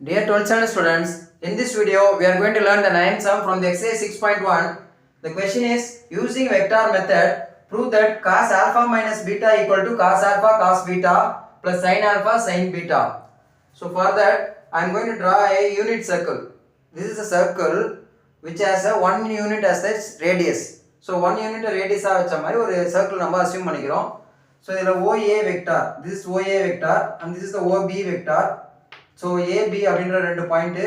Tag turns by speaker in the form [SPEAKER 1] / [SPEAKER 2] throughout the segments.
[SPEAKER 1] Dear 12th standard students, in this video we are going to learn the ninth sum from the exercise 6.1. The question is, using vector method, prove that cos alpha minus beta equal to cos alpha cos beta plus sin alpha sin beta. So for that, I am going to draw a unit circle. This is a circle which has a 1 unit as its radius. So 1 unit radius வச்ச மாதிரி ஒரு circle நம்ம assume பண்ணிக்கிறோம். So இதுல OA vector, this is OA vector and this is the OB vector. So AB அப்படின்ற ரெண்டு point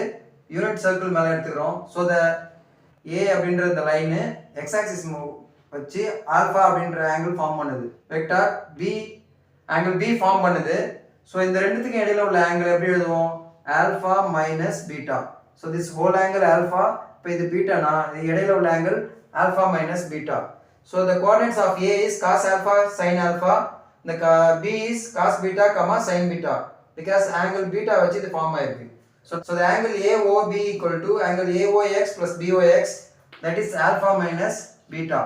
[SPEAKER 1] unit circle மேலே எடுத்துக்கிறோம். ஸோ த A அப்படின்ற இந்த லைனு எக்ஸ் ஆக்சிஸ் வச்சு ஆல்ஃபா அப்படின்ற ஆங்கிள் ஃபார்ம் பண்ணுது. Vector B angle B form பண்ணுது. ஸோ இந்த ரெண்டுத்துக்கும் இடையில உள்ள ஆங்கிள் எப்படி எழுதுவோம்? Alpha minus beta. So this whole angle alpha, இப்போ இது பீட்டானா இது இடையில உள்ள angle alpha minus beta. So the coordinates of A is cos alpha sine alpha, இந்த B is cos beta comma sine beta. Because angle beta வச்சு இது form ஆயிருக்கு. So the angle AOB equal to angle AOX plus BOX, that is alpha minus beta.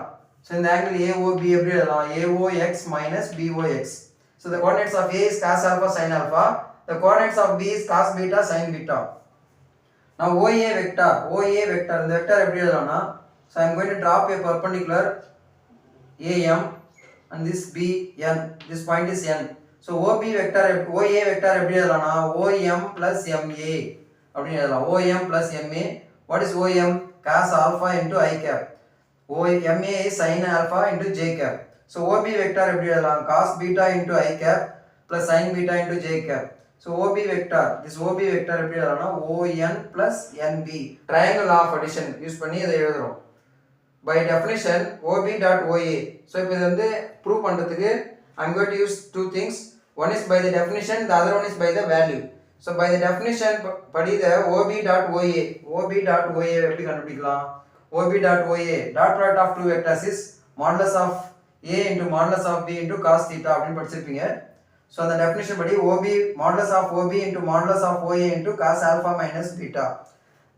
[SPEAKER 1] So இந்த angle AOB எப்படி எழுதலாம்? AOX minus BOX. So the coordinates of A is cos alpha sin alpha, the coordinates of B is cos beta sin beta. Now OA vector இந்த vector எப்படி எழுதலாம்னா, so I am going to drop a perpendicular AM and this BN, this point is N. So OB vector, OA vector எப்படி எழுதலாம்னா OM plus MA அப்படின்னு எழுதலாம். OM plus MA. What is OM? Cos alpha into I cap. MA is sin alpha into J cap. So OB vector எப்படி எழுதலாம்? Cos beta into I cap plus sin beta into J cap. So OB vector, this OB vector எப்படி எழுதலாம்னா ON plus NB. Triangle of addition use பண்ணி இதை எழுதுறோம். By definition OB dot OA. So இப்போ இது வந்து prove பண்றதுக்கு I'm going to use two things. One is by the definition, the other one is by the value. So by the definition, படி the OB dot OA எப்படி கண்டுபிடிக்கலாம்? OB dot OA, dot product of two vectors is modulus of A into modulus of B into cos theta அப்படின்னு படிச்சிருப்பீங்க. So அந்த definition படி OB modulus of OB into modulus of OA into cos alpha minus beta.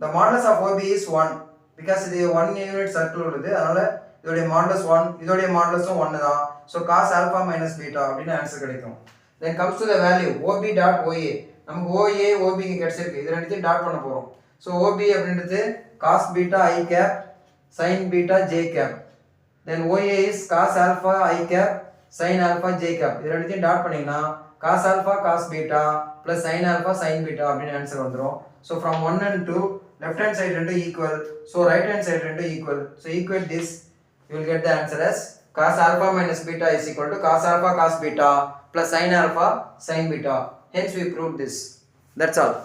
[SPEAKER 1] The modulus of OB is 1 because இது 1 unit circle உள்ளது, அதனால இதோடைய modulus 1, இதோடைய மாடுலஸும் 1 தான். So cos alpha minus beta அப்படின்னு ஆன்சர் கிடைக்கும். Then comes to the value OB dot OA. நமக்கு OA OBக்கு கிடைச்சிருக்கு, இது ரெண்டுத்தையும் டாட் பண்ண போகிறோம். ஸோ OB அப்படின்றது cos beta I cap sine beta J cap. Then OA is cos alpha I cap sine alpha J cap. இது ரெண்டுத்தையும் டாட் பண்ணிங்கன்னா cos alpha cos beta plus sine alpha sine beta அப்படின்னு answer வந்துடும். So from 1 and 2 left hand side ரெண்டு equal, so right hand side ரெண்டு equal. So equate this, you will get the answer as cos alpha minus beta is equal to cos alpha cos beta plus sin alpha sin beta. Hence we proved this. That's all.